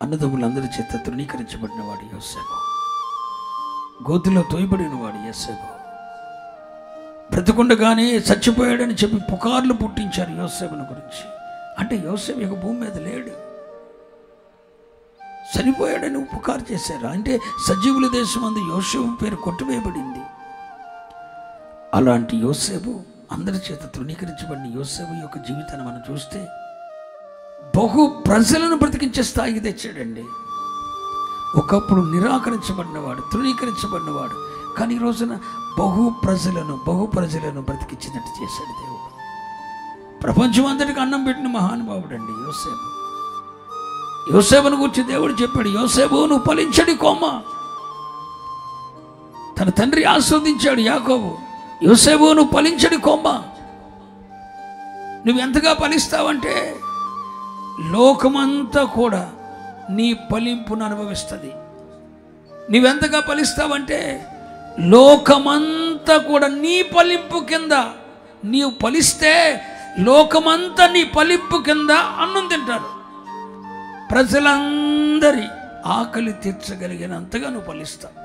అన్నదమ్ములందరి చేత తృణీకరించబడిన వాడు యోసేపు, గోతిలో తోయబడిన వాడు యోసేపు, బ్రతికుండగానే చచ్చిపోయాడని చెప్పి పుకార్లు పుట్టించారు యోసేపుని గురించి. అంటే యోసేపు ఇక భూమి మీద లేడు, చనిపోయాడని పుకారు చేశారు. అంటే సజీవుల దేశం అందు యోసేపు పేరు కొట్టివేయబడింది. అలాంటి యోసేపు, అందరి చేత తృణీకరించబడిన యోసేపు యొక్క జీవితాన్ని మనం చూస్తే బహు ప్రజలను బ్రతికించే స్థాయికి తెచ్చాడండి. ఒకప్పుడు నిరాకరించబడినవాడు, తృణీకరించబడినవాడు, కానీ ఈ రోజున బహు ప్రజలను బ్రతికించినట్టు చేశాడు దేవుడు. ప్రపంచం అంతటికి అన్నం పెట్టిన మహానుభావుడు అండి యోసేపు. యోసేపును గురించి దేవుడు చెప్పాడు, యోసేపు నువ్వు ఫలించడి కొమ్మ. తన తండ్రి ఆస్వాదించాడు యాకోబు, యోసేపు నువ్వు ఫలించడి కొమ్మ. నువ్వు ఎంతగా ఫలిస్తావంటే లోకమంతా కూడా నీ ఫలింపును అనుభవిస్తుంది. నువ్వెంతగా ఫలిస్తావంటే లోకమంతా కూడా నీ ఫలింపు కింద, నీవు ఫలిస్తే లోకమంతా నీ ఫలింపు కింద అన్నం తింటారు. ప్రజలందరి ఆకలి తీర్చగలిగినంతగా నువ్వు ఫలిస్తావు.